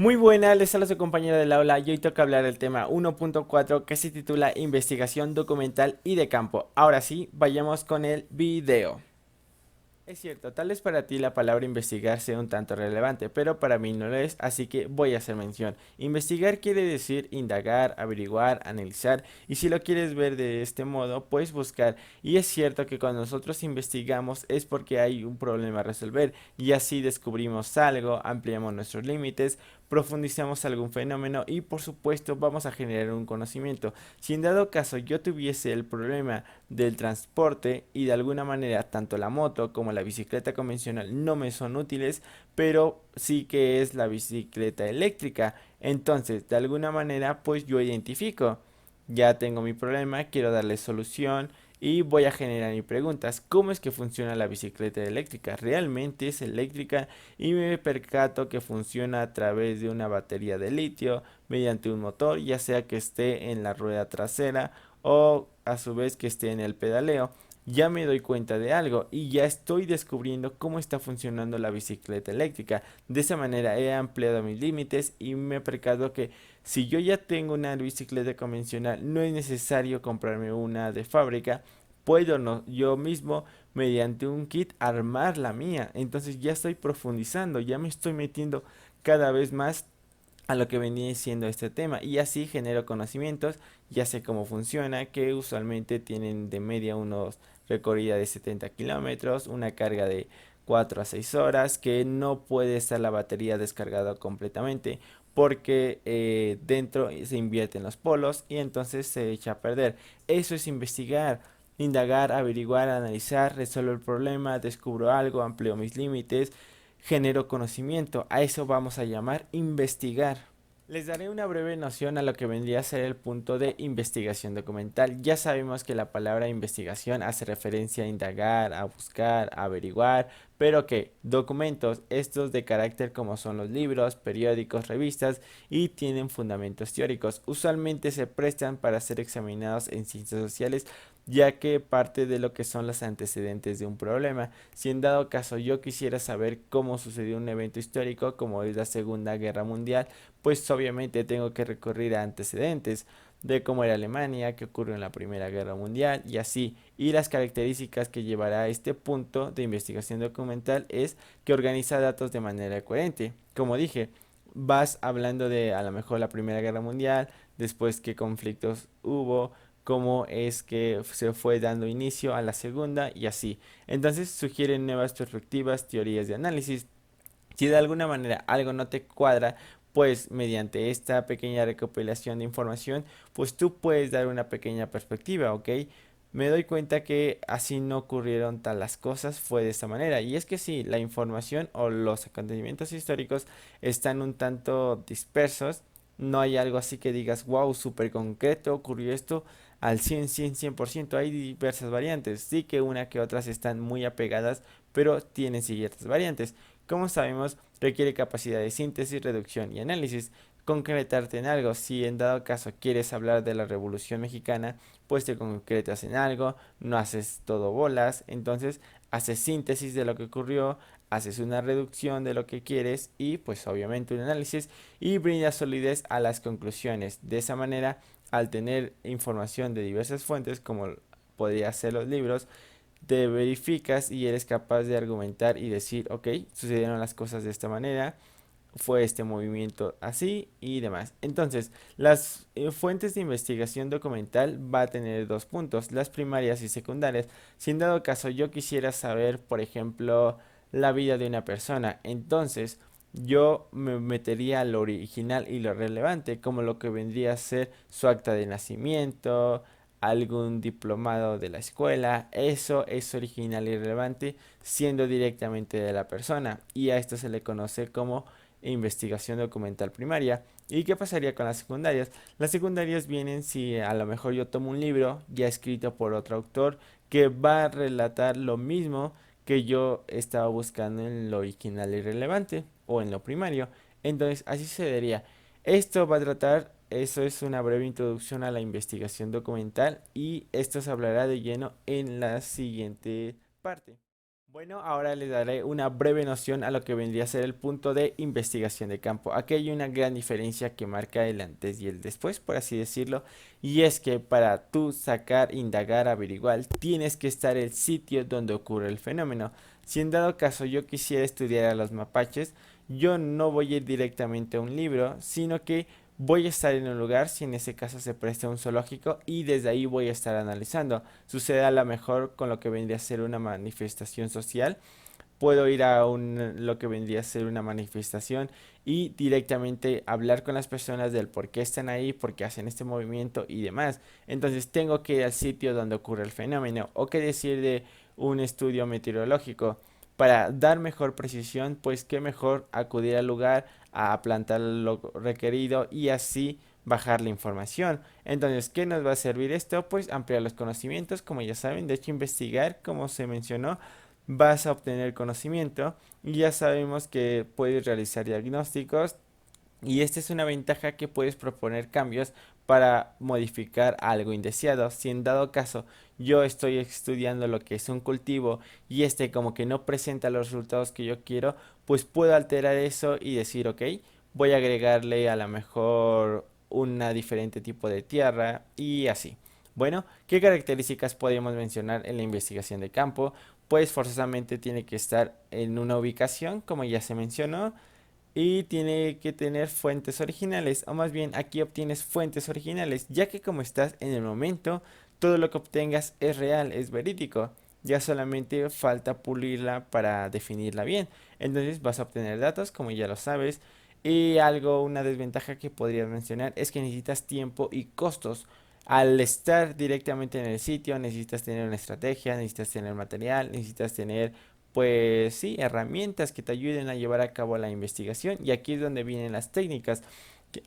Muy buenas, les habla su compañero del aula y hoy toca hablar del tema 1.4 que se titula Investigación documental y de campo. Ahora sí, vayamos con el video. Es cierto, tal vez para ti la palabra investigar sea un tanto relevante, pero para mí no lo es, así que voy a hacer mención. Investigar quiere decir indagar, averiguar, analizar, y si lo quieres ver de este modo, puedes buscar. Y es cierto que cuando nosotros investigamos es porque hay un problema a resolver, y así descubrimos algo, ampliamos nuestros límites, profundizamos algún fenómeno y por supuesto vamos a generar un conocimiento. Si en dado caso yo tuviese el problema del transporte y de alguna manera tanto la moto como la bicicleta convencional no me son útiles, pero sí que es la bicicleta eléctrica. Entonces, de alguna manera, pues yo identifico, ya tengo mi problema, quiero darle solución y voy a generar mis preguntas. ¿Cómo es que funciona la bicicleta eléctrica? ¿Realmente es eléctrica? Y me percato que funciona a través de una batería de litio mediante un motor, ya sea que esté en la rueda trasera o a su vez que esté en el pedaleo. Ya me doy cuenta de algo y ya estoy descubriendo cómo está funcionando la bicicleta eléctrica. De esa manera he ampliado mis límites y me he percatado que si yo ya tengo una bicicleta convencional, no es necesario comprarme una de fábrica. Puedo no, yo mismo mediante un kit armar la mía. Entonces ya estoy profundizando, ya me estoy metiendo cada vez más a lo que venía siendo este tema y así genero conocimientos, ya sé cómo funciona, que usualmente tienen de media unos recorrida de 70 kilómetros, una carga de 4 a 6 horas, que no puede estar la batería descargada completamente porque dentro se invierten los polos y entonces se echa a perder. Eso es investigar, indagar, averiguar, analizar, resuelvo el problema, descubro algo, amplío mis límites, genero conocimiento. A eso vamos a llamar investigar. Les daré una breve noción a lo que vendría a ser el punto de investigación documental. Ya sabemos que la palabra investigación hace referencia a indagar, a buscar, a averiguar, pero que documentos estos de carácter como son los libros, periódicos, revistas y tienen fundamentos teóricos. Usualmente se prestan para ser examinados en ciencias sociales ya que parte de lo que son los antecedentes de un problema. Si en dado caso yo quisiera saber cómo sucedió un evento histórico como es la Segunda Guerra Mundial, pues obviamente tengo que recurrir a antecedentes de cómo era Alemania, qué ocurrió en la Primera Guerra Mundial y así. Y las características que llevará a este punto de investigación documental es que organiza datos de manera coherente. Como dije, vas hablando de a lo mejor la Primera Guerra Mundial, después qué conflictos hubo, cómo es que se fue dando inicio a la segunda y así. Entonces sugieren nuevas perspectivas, teorías de análisis. Si de alguna manera algo no te cuadra, pues mediante esta pequeña recopilación de información, pues tú puedes dar una pequeña perspectiva, ¿ok? Me doy cuenta que así no ocurrieron tal las cosas, fue de esta manera. Y es que sí, la información o los acontecimientos históricos están un tanto dispersos. No hay algo así que digas, wow, súper concreto, ocurrió esto al 100%. Hay diversas variantes. Sí que una que otras están muy apegadas, pero tienen ciertas variantes. Como sabemos, requiere capacidad de síntesis, reducción y análisis. Concretarte en algo, si en dado caso quieres hablar de la Revolución Mexicana, pues te concretas en algo, no haces todo bolas, entonces haces síntesis de lo que ocurrió, haces una reducción de lo que quieres y pues obviamente un análisis y brindas solidez a las conclusiones. De esa manera, al tener información de diversas fuentes, como podría ser los libros, te verificas y eres capaz de argumentar y decir, ok, sucedieron las cosas de esta manera, fue este movimiento así y demás. Entonces, las fuentes de investigación documental va a tener dos puntos, las primarias y secundarias. Si en dado caso yo quisiera saber, por ejemplo, la vida de una persona, entonces yo me metería a lo original y lo relevante, como lo que vendría a ser su acta de nacimiento, algún diplomado de la escuela, eso es original y relevante siendo directamente de la persona y a esto se le conoce como investigación documental primaria. ¿Y qué pasaría con las secundarias? Las secundarias vienen si a lo mejor yo tomo un libro ya escrito por otro autor que va a relatar lo mismo que yo estaba buscando en lo original y relevante o en lo primario. Entonces así se daría. Esto va a tratar, eso es una breve introducción a la investigación documental y esto se hablará de lleno en la siguiente parte. Bueno, ahora les daré una breve noción a lo que vendría a ser el punto de investigación de campo. Aquí hay una gran diferencia que marca el antes y el después, por así decirlo, y es que para tú sacar, indagar, averiguar, tienes que estar el sitio donde ocurre el fenómeno. Si en dado caso yo quisiera estudiar a los mapaches, yo no voy a ir directamente a un libro, sino que voy a estar en un lugar, si en ese caso se presta un zoológico, y desde ahí voy a estar analizando. Sucede a lo mejor con lo que vendría a ser una manifestación social. Puedo ir a lo que vendría a ser una manifestación y directamente hablar con las personas del por qué están ahí, por qué hacen este movimiento y demás. Entonces tengo que ir al sitio donde ocurre el fenómeno. O qué decir de un estudio meteorológico. Para dar mejor precisión, pues qué mejor acudir al lugar a plantar lo requerido y así bajar la información. Entonces, ¿qué nos va a servir esto? Pues ampliar los conocimientos, como ya saben, de hecho investigar, como se mencionó, vas a obtener conocimiento y ya sabemos que puedes realizar diagnósticos y esta es una ventaja que puedes proponer cambios para modificar algo indeseado. Si en dado caso yo estoy estudiando lo que es un cultivo y este como que no presenta los resultados que yo quiero, pues puedo alterar eso y decir, ok, voy a agregarle a lo mejor una diferente tipo de tierra y así. Bueno, ¿qué características podemos mencionar en la investigación de campo? Pues forzosamente tiene que estar en una ubicación, como ya se mencionó, y tiene que tener fuentes originales, o más bien aquí obtienes fuentes originales, ya que como estás en el momento, todo lo que obtengas es real, es verídico. Ya solamente falta pulirla para definirla bien. Entonces vas a obtener datos, como ya lo sabes. Y algo, una desventaja que podrías mencionar es que necesitas tiempo y costos. Al estar directamente en el sitio, necesitas tener una estrategia, necesitas tener material, necesitas tener pues sí, herramientas que te ayuden a llevar a cabo la investigación. Y aquí es donde vienen las técnicas.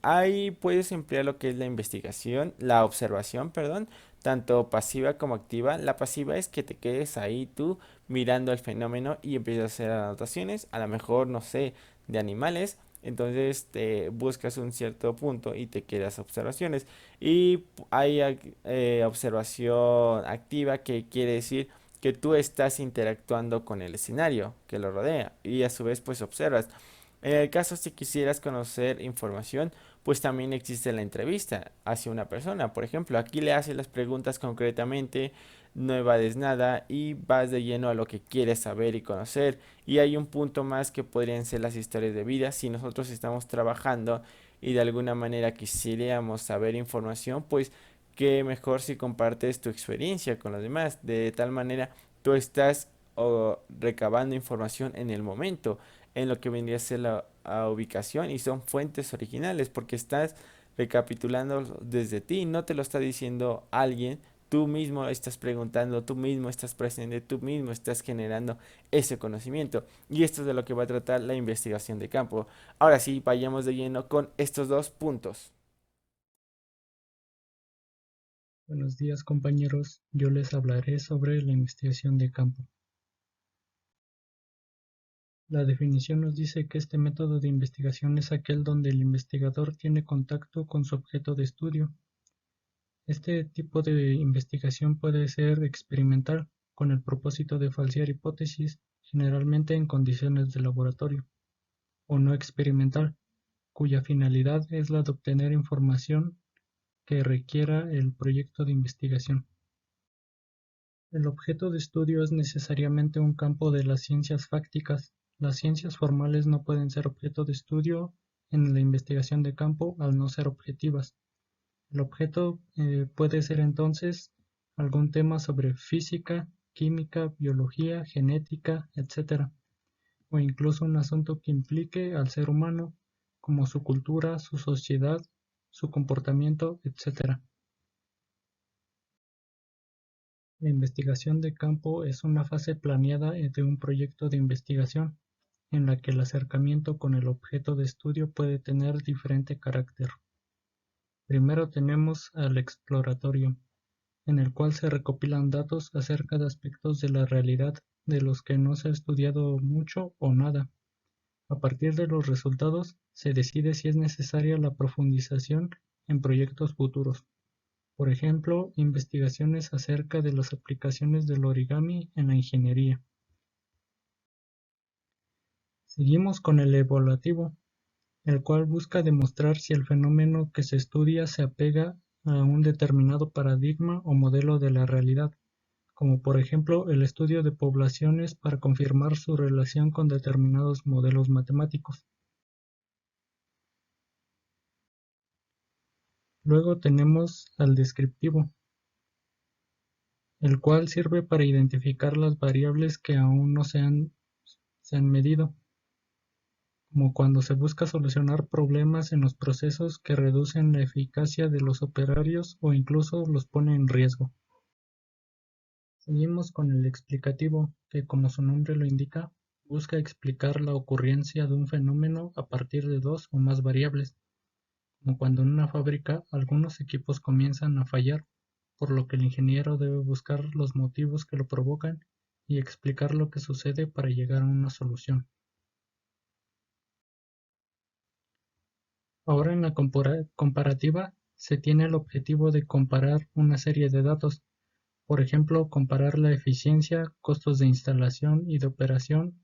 Ahí puedes emplear lo que es la investigación, la observación, perdón, tanto pasiva como activa. La pasiva es que te quedes ahí tú mirando el fenómeno y empiezas a hacer anotaciones, a lo mejor, no sé, de animales. Entonces te buscas un cierto punto y te quedas observaciones. Y hay observación activa, que quiere decir que tú estás interactuando con el escenario que lo rodea y a su vez pues observas. En el caso si quisieras conocer información, pues también existe la entrevista hacia una persona. Por ejemplo, aquí le haces las preguntas concretamente, no evades nada y vas de lleno a lo que quieres saber y conocer. Y hay un punto más que podrían ser las historias de vida. Si nosotros estamos trabajando y de alguna manera quisiéramos saber información, pues qué mejor si compartes tu experiencia con los demás. De tal manera tú estás recabando información en el momento, en lo que vendría a ser la ubicación y son fuentes originales porque estás recapitulando desde ti, no te lo está diciendo alguien, tú mismo estás preguntando, tú mismo estás presente, tú mismo estás generando ese conocimiento y esto es de lo que va a tratar la investigación de campo. Ahora sí, vayamos de lleno con estos dos puntos. Buenos días compañeros, yo les hablaré sobre la investigación de campo. La definición nos dice que este método de investigación es aquel donde el investigador tiene contacto con su objeto de estudio. Este tipo de investigación puede ser experimental, con el propósito de falsear hipótesis, generalmente en condiciones de laboratorio, o no experimental, cuya finalidad es la de obtener información que requiera el proyecto de investigación. El objeto de estudio es necesariamente un campo de las ciencias fácticas. Las ciencias formales no pueden ser objeto de estudio en la investigación de campo al no ser objetivas. El objeto puede ser entonces algún tema sobre física, química, biología, genética, etc., o incluso un asunto que implique al ser humano, como su cultura, su sociedad, su comportamiento, etc. La investigación de campo es una fase planeada de un proyecto de investigación, en la que el acercamiento con el objeto de estudio puede tener diferente carácter. Primero tenemos al exploratorio, en el cual se recopilan datos acerca de aspectos de la realidad de los que no se ha estudiado mucho o nada. A partir de los resultados, se decide si es necesaria la profundización en proyectos futuros. Por ejemplo, investigaciones acerca de las aplicaciones del origami en la ingeniería. Seguimos con el evaluativo, el cual busca demostrar si el fenómeno que se estudia se apega a un determinado paradigma o modelo de la realidad, como por ejemplo el estudio de poblaciones para confirmar su relación con determinados modelos matemáticos. Luego tenemos al descriptivo, el cual sirve para identificar las variables que aún no se han medido, como cuando se busca solucionar problemas en los procesos que reducen la eficacia de los operarios o incluso los pone en riesgo. Seguimos con el explicativo, que como su nombre lo indica, busca explicar la ocurrencia de un fenómeno a partir de dos o más variables, como cuando en una fábrica algunos equipos comienzan a fallar, por lo que el ingeniero debe buscar los motivos que lo provocan y explicar lo que sucede para llegar a una solución. Ahora en la comparativa se tiene el objetivo de comparar una serie de datos, por ejemplo, comparar la eficiencia, costos de instalación y de operación,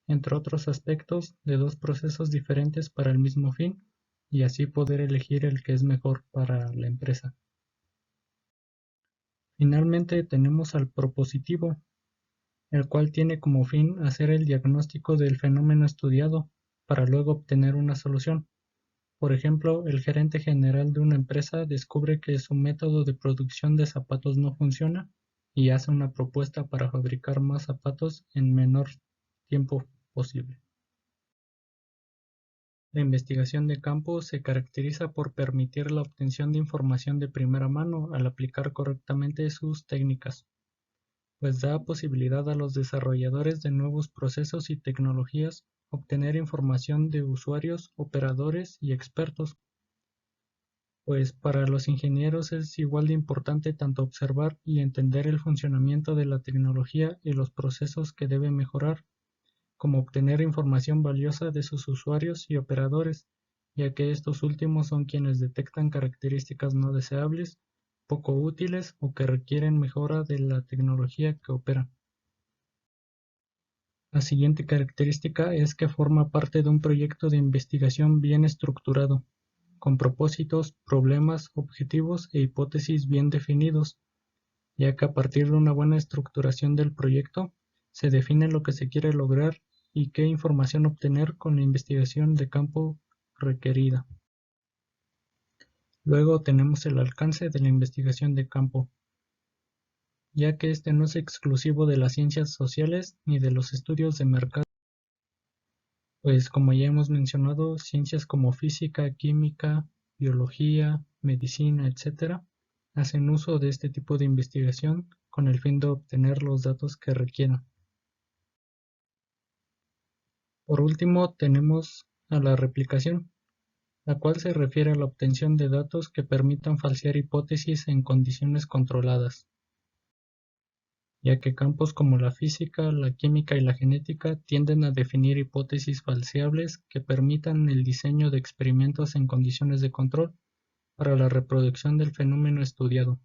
entre otros aspectos, de dos procesos diferentes para el mismo fin, y así poder elegir el que es mejor para la empresa. Finalmente tenemos al propositivo, el cual tiene como fin hacer el diagnóstico del fenómeno estudiado para luego obtener una solución. Por ejemplo, el gerente general de una empresa descubre que su método de producción de zapatos no funciona y hace una propuesta para fabricar más zapatos en menor tiempo posible. La investigación de campo se caracteriza por permitir la obtención de información de primera mano al aplicar correctamente sus técnicas, pues da posibilidad a los desarrolladores de nuevos procesos y tecnologías obtener información de usuarios, operadores y expertos. Pues para los ingenieros es igual de importante tanto observar y entender el funcionamiento de la tecnología y los procesos que debe mejorar, como obtener información valiosa de sus usuarios y operadores, ya que estos últimos son quienes detectan características no deseables, poco útiles o que requieren mejora de la tecnología que opera. La siguiente característica es que forma parte de un proyecto de investigación bien estructurado, con propósitos, problemas, objetivos e hipótesis bien definidos, ya que a partir de una buena estructuración del proyecto, se define lo que se quiere lograr y qué información obtener con la investigación de campo requerida. Luego tenemos el alcance de la investigación de campo, ya que este no es exclusivo de las ciencias sociales ni de los estudios de mercado, pues como ya hemos mencionado, ciencias como física, química, biología, medicina, etc., hacen uso de este tipo de investigación con el fin de obtener los datos que requieran. Por último, tenemos a la replicación, la cual se refiere a la obtención de datos que permitan falsear hipótesis en condiciones controladas, ya que campos como la física, la química y la genética tienden a definir hipótesis falseables que permitan el diseño de experimentos en condiciones de control para la reproducción del fenómeno estudiado.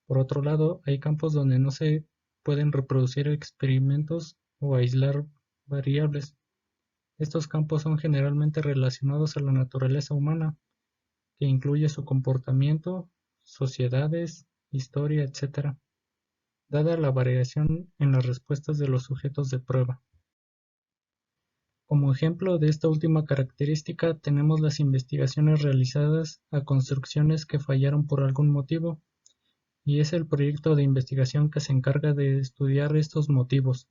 Por otro lado, hay campos donde no se pueden reproducir experimentos o aislar variables. Estos campos son generalmente relacionados a la naturaleza humana, que incluye su comportamiento, sociedades, historia, etc., dada la variación en las respuestas de los sujetos de prueba. Como ejemplo de esta última característica tenemos las investigaciones realizadas a construcciones que fallaron por algún motivo, y es el proyecto de investigación que se encarga de estudiar estos motivos,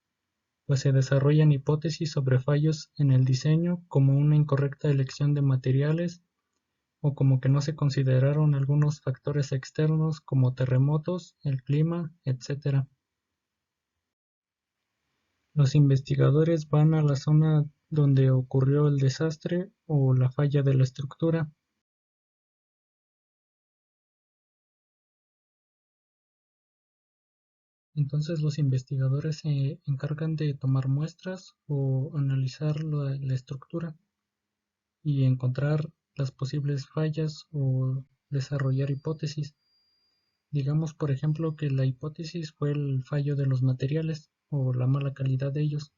pues se desarrollan hipótesis sobre fallos en el diseño como una incorrecta elección de materiales o como que no se consideraron algunos factores externos como terremotos, el clima, etc. Los investigadores van a la zona donde ocurrió el desastre o la falla de la estructura. Entonces los investigadores se encargan de tomar muestras o analizar la estructura y encontrar las posibles fallas o desarrollar hipótesis. Digamos, por ejemplo, que la hipótesis fue el fallo de los materiales o la mala calidad de ellos.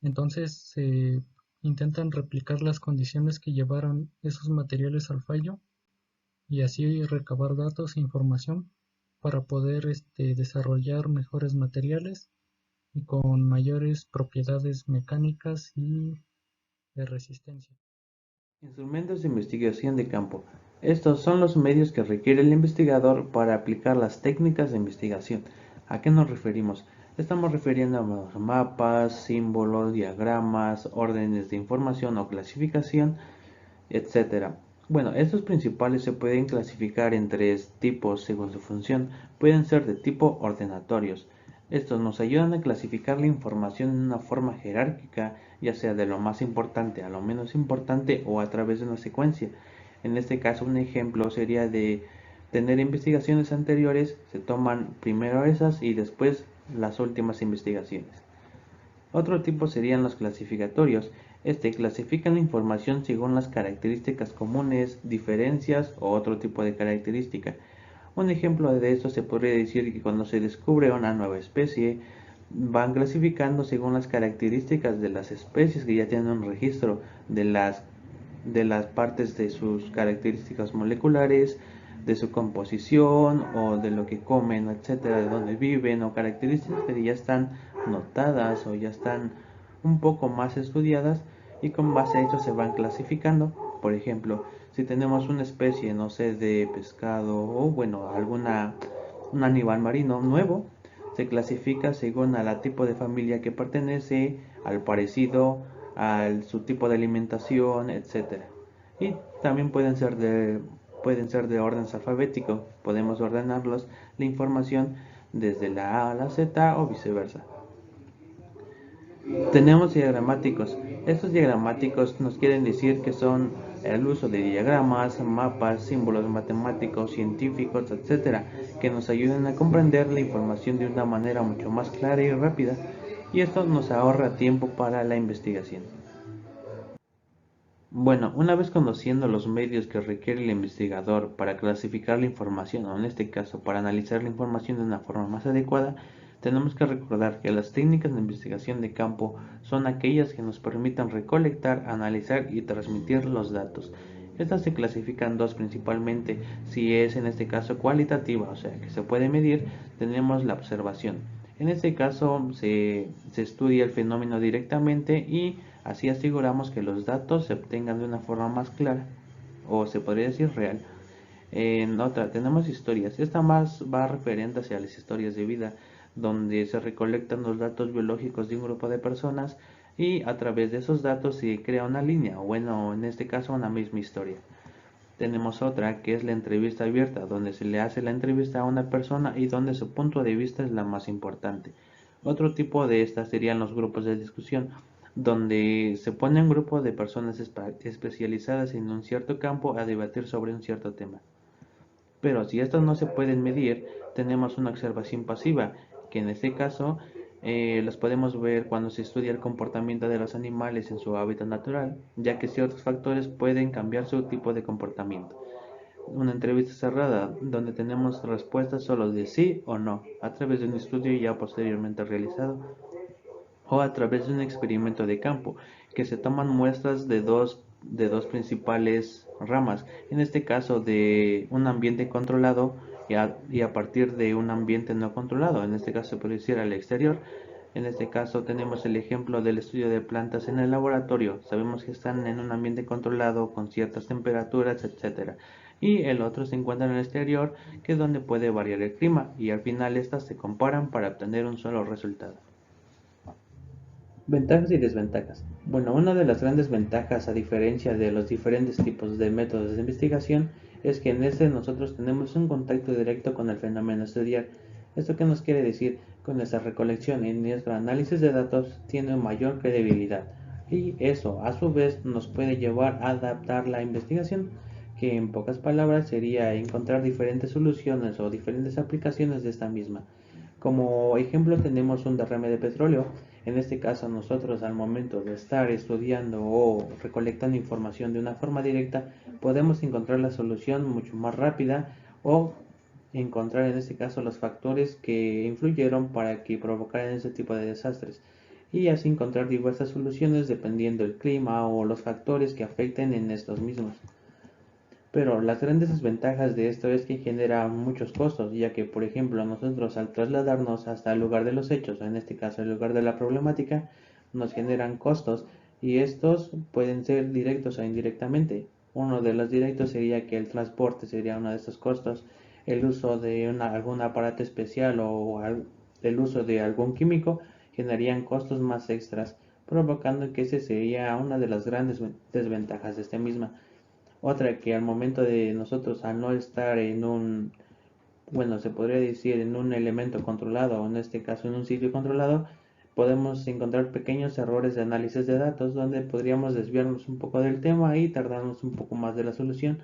Entonces se intentan replicar las condiciones que llevaron esos materiales al fallo y así recabar datos e información para poder desarrollar mejores materiales y con mayores propiedades mecánicas y de resistencia. Instrumentos de investigación de campo. Estos son los medios que requiere el investigador para aplicar las técnicas de investigación. ¿A qué nos referimos? Estamos refiriendo a mapas, símbolos, diagramas, órdenes de información o clasificación, etcétera. Bueno, estos principales se pueden clasificar en tres tipos según su función. Pueden ser de tipo ordenatorios. Estos nos ayudan a clasificar la información en una forma jerárquica, ya sea de lo más importante a lo menos importante o a través de una secuencia. En este caso, un ejemplo sería de tener investigaciones anteriores, se toman primero esas y después las últimas investigaciones. Otro tipo serían los clasificatorios. Clasifican la información según las características comunes, diferencias o otro tipo de característica. Un ejemplo de esto se podría decir que cuando se descubre una nueva especie, van clasificando según las características de las especies que ya tienen un registro de las partes de sus características moleculares, de su composición o de lo que comen, etcétera, de dónde viven o características que ya están notadas o ya están un poco más estudiadas y con base a eso se van clasificando. Por ejemplo, si tenemos una especie, no sé, de pescado o bueno, un animal marino nuevo, se clasifica según a la tipo de familia que pertenece, al parecido, al su tipo de alimentación, etcétera. Y también pueden ser de orden alfabético, podemos ordenarlos la información desde la A a la Z o viceversa. Tenemos diagramáticos. Estos diagramáticos nos quieren decir que son el uso de diagramas, mapas, símbolos matemáticos, científicos, etcétera, que nos ayudan a comprender la información de una manera mucho más clara y rápida, y esto nos ahorra tiempo para la investigación. Bueno, una vez conociendo los medios que requiere el investigador para clasificar la información, o en este caso para analizar la información de una forma más adecuada, tenemos que recordar que las técnicas de investigación de campo son aquellas que nos permitan recolectar, analizar y transmitir los datos. Estas se clasifican dos principalmente. Si es en este caso cualitativa, o sea que se puede medir, tenemos la observación. En este caso se estudia el fenómeno directamente y así aseguramos que los datos se obtengan de una forma más clara, o se podría decir real. En otra tenemos historias. Esta más va referente hacia las historias de vida, donde se recolectan los datos biológicos de un grupo de personas y a través de esos datos se crea una línea, o bueno, en este caso una misma historia. Tenemos otra que es la entrevista abierta, donde se le hace la entrevista a una persona y donde su punto de vista es la más importante. Otro tipo de estas serían los grupos de discusión, donde se pone un grupo de personas especializadas en un cierto campo a debatir sobre un cierto tema. Pero si estos no se pueden medir, tenemos una observación pasiva, que en este caso los podemos ver cuando se estudia el comportamiento de los animales en su hábitat natural, ya que ciertos factores pueden cambiar su tipo de comportamiento. Una entrevista cerrada, donde tenemos respuestas solo de sí o no, a través de un estudio ya posteriormente realizado, o a través de un experimento de campo, que se toman muestras de dos principales ramas, en este caso de un ambiente controlado y a partir de un ambiente no controlado, en este caso se puede decir al exterior. En este caso tenemos el ejemplo del estudio de plantas en el laboratorio. Sabemos que están en un ambiente controlado con ciertas temperaturas, etcétera. Y el otro se encuentra en el exterior, que es donde puede variar el clima, y al final estas se comparan para obtener un solo resultado. Ventajas y desventajas. Bueno, una de las grandes ventajas, a diferencia de los diferentes tipos de métodos de investigación, es que en este nosotros tenemos un contacto directo con el fenómeno a estudiar. ¿Esto qué nos quiere decir? Con nuestra recolección y nuestro análisis de datos tiene mayor credibilidad. Y eso, a su vez, nos puede llevar a adaptar la investigación, que en pocas palabras sería encontrar diferentes soluciones o diferentes aplicaciones de esta misma. Como ejemplo tenemos un derrame de petróleo. En este caso nosotros al momento de estar estudiando o recolectando información de una forma directa podemos encontrar la solución mucho más rápida o encontrar en este caso los factores que influyeron para que provocaran ese tipo de desastres. y así encontrar diversas soluciones dependiendo del clima o los factores que afecten en estos mismos. Pero las grandes desventajas de esto es que genera muchos costos, ya que por ejemplo nosotros al trasladarnos hasta el lugar de los hechos, o en este caso el lugar de la problemática, nos generan costos y estos pueden ser directos o indirectamente. Uno de los directos sería que el transporte sería uno de estos costos, el uso de algún aparato especial o el uso de algún químico generarían costos más extras, provocando que ese sería una de las grandes desventajas de esta misma. Otra que al momento de nosotros al no estar en un, bueno, se podría decir en un elemento controlado o en este caso en un sitio controlado, podemos encontrar pequeños errores de análisis de datos donde podríamos desviarnos un poco del tema y tardarnos un poco más de la solución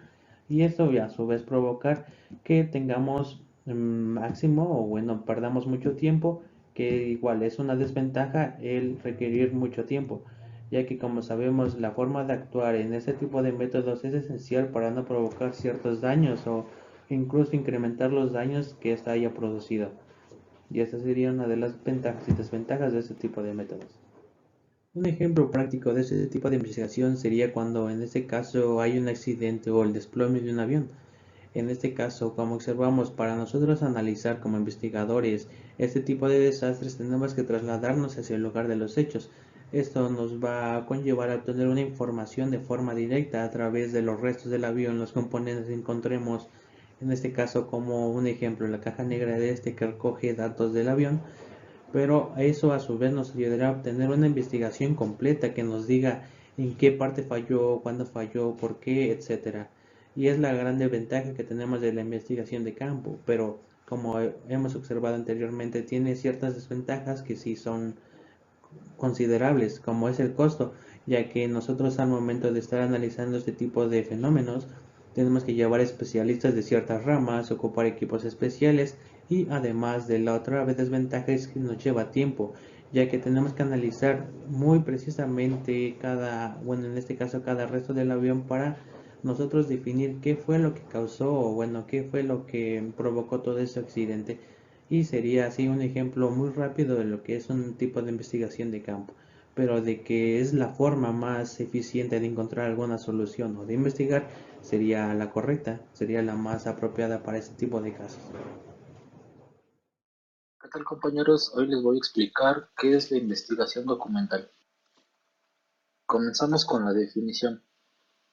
y esto a su vez provocar que tengamos máximo o bueno, perdamos mucho tiempo, que igual es una desventaja el requerir mucho tiempo, ya que como sabemos la forma de actuar en este tipo de métodos es esencial para no provocar ciertos daños o incluso incrementar los daños que ésta haya producido. Y esta sería una de las ventajas y desventajas de este tipo de métodos. Un ejemplo práctico de este tipo de investigación sería cuando en este caso hay un accidente o el desplome de un avión. En este caso, como observamos, para nosotros analizar como investigadores este tipo de desastres tenemos que trasladarnos hacia el lugar de los hechos. Esto nos va a conllevar a obtener una información de forma directa a través de los restos del avión, los componentes que encontremos, en este caso como un ejemplo, la caja negra de este que recoge datos del avión, pero eso a su vez nos ayudará a obtener una investigación completa que nos diga en qué parte falló, cuándo falló, por qué, etcétera. Y es la grande ventaja que tenemos de la investigación de campo, pero como hemos observado anteriormente, tiene ciertas desventajas que sí son considerables, como es el costo, ya que nosotros al momento de estar analizando este tipo de fenómenos, tenemos que llevar especialistas de ciertas ramas, ocupar equipos especiales y además de la otra desventaja es que nos lleva tiempo, ya que tenemos que analizar muy precisamente cada, bueno, en este caso cada resto del avión para nosotros definir qué fue lo que causó o bueno, qué fue lo que provocó todo ese accidente y sería así un ejemplo muy rápido de lo que es un tipo de investigación de campo, pero de que es la forma más eficiente de encontrar alguna solución o de investigar sería la correcta, sería la más apropiada para este tipo de casos. ¿Qué tal, compañeros? Hoy les voy a explicar qué es la investigación documental. Comenzamos con la definición,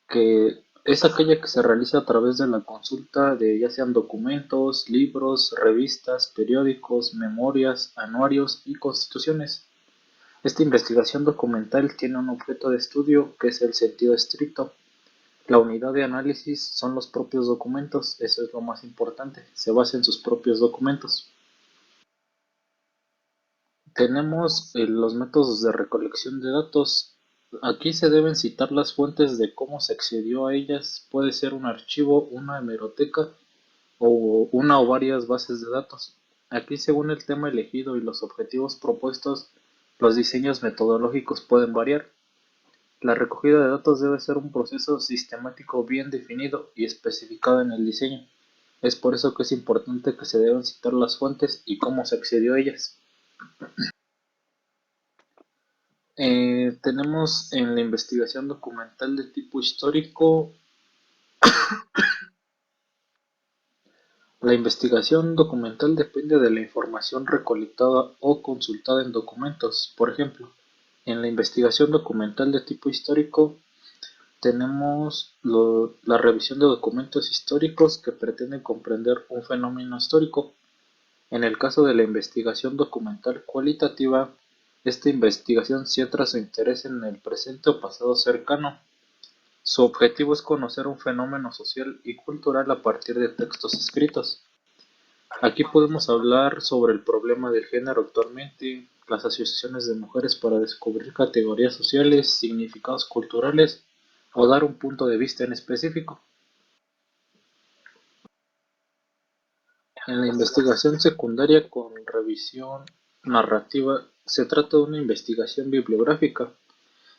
que es aquella que se realiza a través de la consulta de ya sean documentos, libros, revistas, periódicos, memorias, anuarios y constituciones. Esta investigación documental tiene un objeto de estudio que es el sentido estricto. La unidad de análisis son los propios documentos, eso es lo más importante, se basa en sus propios documentos. Tenemos los métodos de recolección de datos. Aquí se deben citar las fuentes de cómo se accedió a ellas. Puede ser un archivo, una hemeroteca o una o varias bases de datos. Aquí, según el tema elegido y los objetivos propuestos, los diseños metodológicos pueden variar. La recogida de datos debe ser un proceso sistemático bien definido y especificado en el diseño. Es por eso que es importante que se deben citar las fuentes y cómo se accedió a ellas. Tenemos en la investigación documental de tipo histórico. La investigación documental depende de la información recolectada o consultada en documentos. Por ejemplo, en la investigación documental de tipo histórico tenemos la revisión de documentos históricos que pretenden comprender un fenómeno histórico. En el caso de la investigación documental cualitativa, esta investigación centra su interés en el presente o pasado cercano. Su objetivo es conocer un fenómeno social y cultural a partir de textos escritos. Aquí podemos hablar sobre el problema del género actualmente, las asociaciones de mujeres para descubrir categorías sociales, significados culturales o dar un punto de vista en específico. En la investigación secundaria con revisión narrativa se trata de una investigación bibliográfica.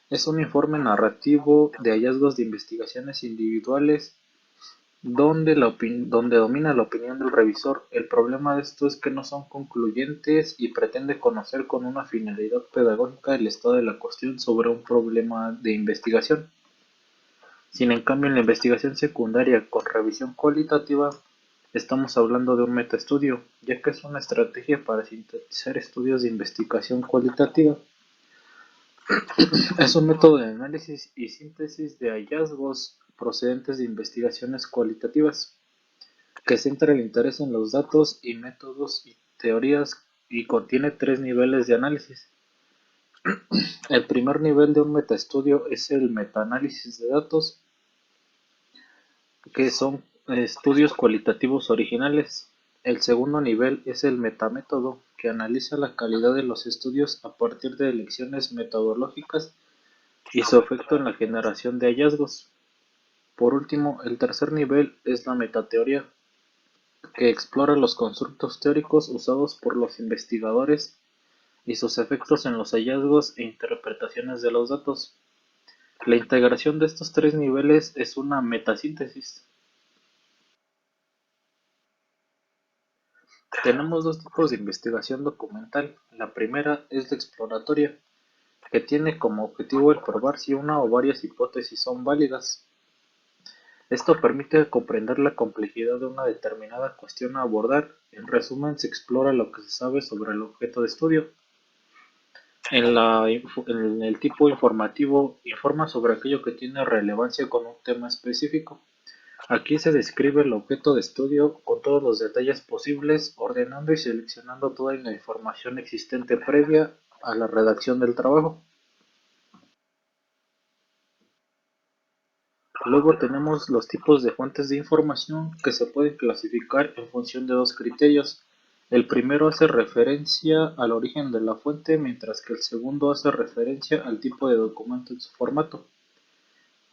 Es un informe narrativo de hallazgos de investigaciones individuales donde domina la opinión del revisor. El problema de esto es que no son concluyentes y pretende conocer con una finalidad pedagógica el estado de la cuestión sobre un problema de investigación. Sin en cambio, en la investigación secundaria con revisión cualitativa, estamos hablando de un metaestudio, ya que es una estrategia para sintetizar estudios de investigación cualitativa. Es un método de análisis y síntesis de hallazgos procedentes de investigaciones cualitativas, que centra el interés en los datos y métodos y teorías y contiene 3 niveles de análisis. El primer nivel de un metaestudio es el metaanálisis de datos, que son estudios cualitativos originales. El segundo nivel es el metamétodo, que analiza la calidad de los estudios a partir de elecciones metodológicas y su efecto en la generación de hallazgos. Por último, el tercer nivel es la metateoría, que explora los constructos teóricos usados por los investigadores y sus efectos en los hallazgos e interpretaciones de los datos. La integración de estos 3 niveles es una metasíntesis. Tenemos 2 tipos de investigación documental. La primera es la exploratoria, que tiene como objetivo el probar si una o varias hipótesis son válidas. Esto permite comprender la complejidad de una determinada cuestión a abordar. En resumen, se explora lo que se sabe sobre el objeto de estudio. En el tipo informativo, informa sobre aquello que tiene relevancia con un tema específico. Aquí se describe el objeto de estudio con todos los detalles posibles, ordenando y seleccionando toda la información existente previa a la redacción del trabajo. Luego tenemos los tipos de fuentes de información, que se pueden clasificar en función de 2 criterios. El primero hace referencia al origen de la fuente, mientras que el segundo hace referencia al tipo de documento en su formato.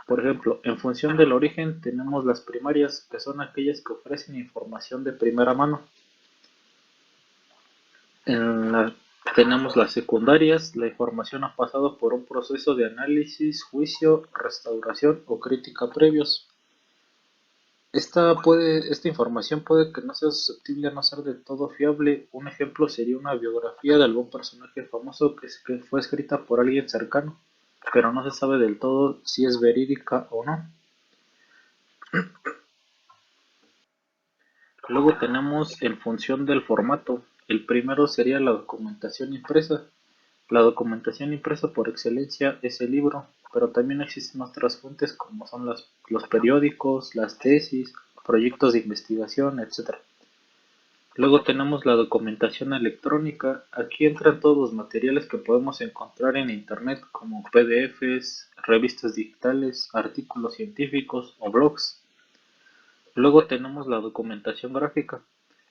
Por ejemplo, en función del origen tenemos las primarias, que son aquellas que ofrecen información de primera mano. Tenemos las secundarias. La información ha pasado por un proceso de análisis, juicio, restauración o crítica previos. Esta información puede que no sea susceptible a no ser del todo fiable. Un ejemplo sería una biografía de algún personaje famoso que fue escrita por alguien cercano, pero no se sabe del todo si es verídica o no. Luego tenemos en función del formato. El primero sería la documentación impresa. La documentación impresa por excelencia es el libro, pero también existen otras fuentes como son los periódicos, las tesis, proyectos de investigación, etc. Luego tenemos la documentación electrónica. Aquí entran todos los materiales que podemos encontrar en Internet, como PDFs, revistas digitales, artículos científicos o blogs. Luego tenemos la documentación gráfica.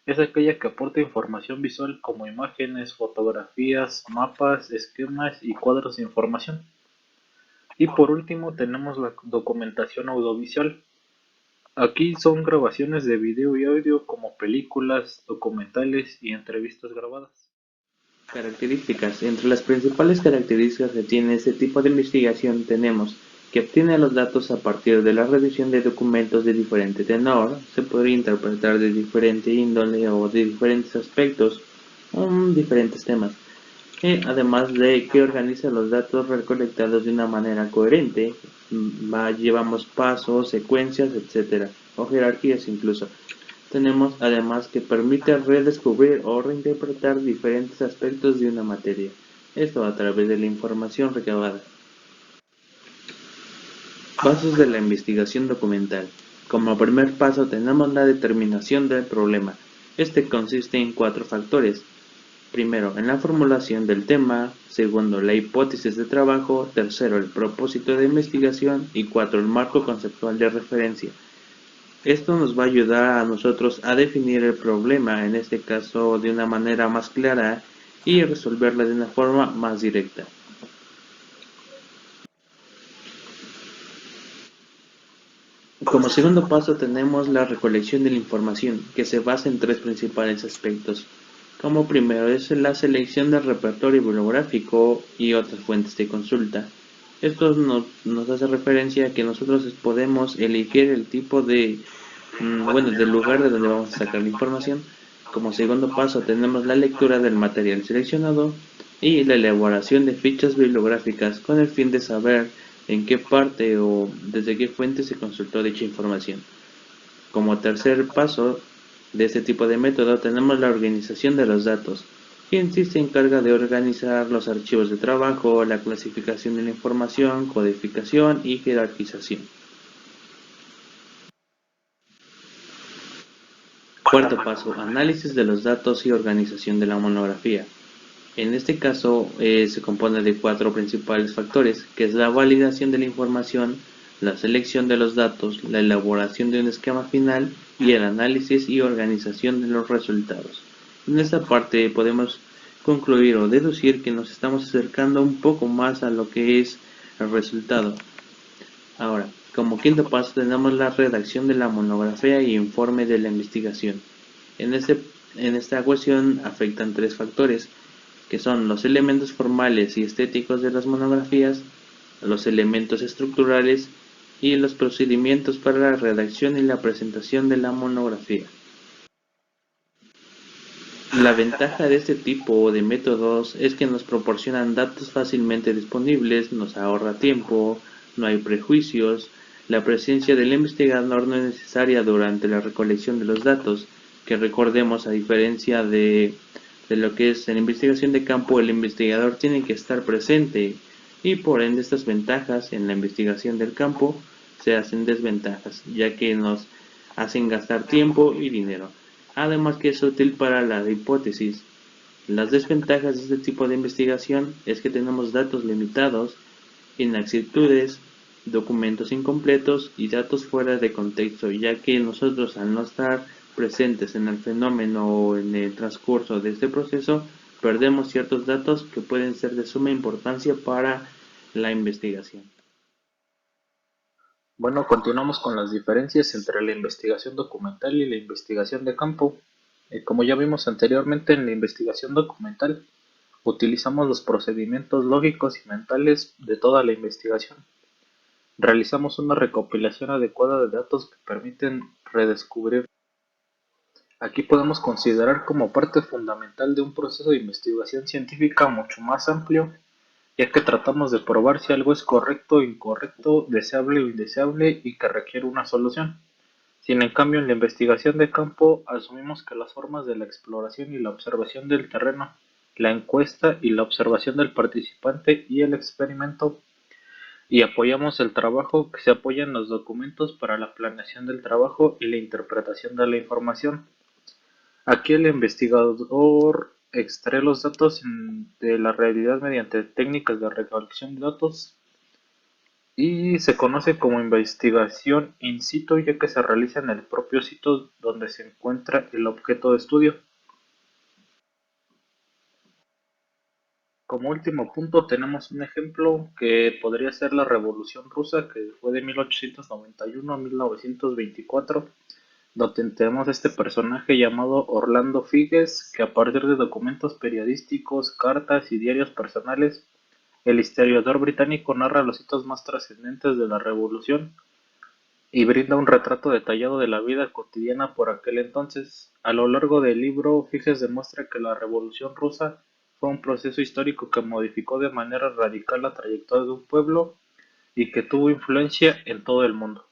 Es aquella que aporta información visual como imágenes, fotografías, mapas, esquemas y cuadros de información. Y por último tenemos la documentación audiovisual. Aquí son grabaciones de video y audio como películas, documentales y entrevistas grabadas. Características. Entre las principales características que tiene este tipo de investigación tenemos que obtiene los datos a partir de la revisión de documentos de diferente tenor, se podría interpretar de diferente índole o de diferentes aspectos, diferentes temas, además de que organiza los datos recolectados de una manera coherente, llevamos pasos, secuencias, etcétera, o jerarquías incluso. Tenemos además que permite redescubrir o reinterpretar diferentes aspectos de una materia, esto a través de la información recabada. Pasos de la investigación documental. Como primer paso tenemos la determinación del problema. Este consiste en 4 factores. Primero, en la formulación del tema. Segundo, la hipótesis de trabajo. Tercero, el propósito de investigación. Y 4, el marco conceptual de referencia. Esto nos va a ayudar a nosotros a definir el problema, en este caso de una manera más clara, y resolverla de una forma más directa. Como segundo paso tenemos la recolección de la información, que se basa en 3 principales aspectos. Como primero es la selección del repertorio bibliográfico y otras fuentes de consulta. Esto nos hace referencia a que nosotros podemos elegir el tipo de Bueno, del lugar de donde vamos a sacar la información. Como segundo paso tenemos la lectura del material seleccionado y la elaboración de fichas bibliográficas con el fin de saber en qué parte o desde qué fuente se consultó dicha información. Como tercer paso de este tipo de método tenemos la organización de los datos, quien sí se encarga de organizar los archivos de trabajo, la clasificación de la información, codificación y jerarquización. Cuarto paso, análisis de los datos y organización de la monografía. En este caso se compone de 4 principales factores, que es la validación de la información, la selección de los datos, la elaboración de un esquema final y el análisis y organización de los resultados. En esta parte podemos concluir o deducir que nos estamos acercando un poco más a lo que es el resultado. Ahora, como quinto paso tenemos la redacción de la monografía y informe de la investigación. En esta cuestión afectan 3 factores, que son los elementos formales y estéticos de las monografías, los elementos estructurales y los procedimientos para la redacción y la presentación de la monografía. La ventaja de este tipo de métodos es que nos proporcionan datos fácilmente disponibles, nos ahorra tiempo, no hay prejuicios, la presencia del investigador no es necesaria durante la recolección de los datos, que recordemos a diferencia de lo que es en investigación de campo, el investigador tiene que estar presente y por ende estas ventajas en la investigación del campo se hacen desventajas, ya que nos hacen gastar tiempo y dinero. Además que es útil para la hipótesis. Las desventajas de este tipo de investigación es que tenemos datos limitados, inexactitudes, documentos incompletos y datos fuera de contexto, ya que nosotros al no estar presentes en el fenómeno o en el transcurso de este proceso, perdemos ciertos datos que pueden ser de suma importancia para la investigación. Bueno, continuamos con las diferencias entre la investigación documental y la investigación de campo. Como ya vimos anteriormente, en la investigación documental utilizamos los procedimientos lógicos y mentales de toda la investigación. Realizamos una recopilación adecuada de datos que permiten redescubrir. Aquí podemos considerar como parte fundamental de un proceso de investigación científica mucho más amplio, ya que tratamos de probar si algo es correcto o incorrecto, deseable o indeseable y que requiere una solución. Sin en cambio, en la investigación de campo asumimos que las formas de la exploración y la observación del terreno, la encuesta y la observación del participante y el experimento, y apoyamos el trabajo que se apoya en los documentos para la planeación del trabajo y la interpretación de la información. Aquí el investigador extrae los datos de la realidad mediante técnicas de recolección de datos y se conoce como investigación in situ, ya que se realiza en el propio sitio donde se encuentra el objeto de estudio. Como último punto tenemos un ejemplo que podría ser la Revolución Rusa, que fue de 1891 a 1924, donde tenemos este personaje llamado Orlando Figes, que a partir de documentos periodísticos, cartas y diarios personales, el historiador británico narra los hitos más trascendentes de la revolución y brinda un retrato detallado de la vida cotidiana por aquel entonces. A lo largo del libro, Figes demuestra que la Revolución Rusa fue un proceso histórico que modificó de manera radical la trayectoria de un pueblo y que tuvo influencia en todo el mundo.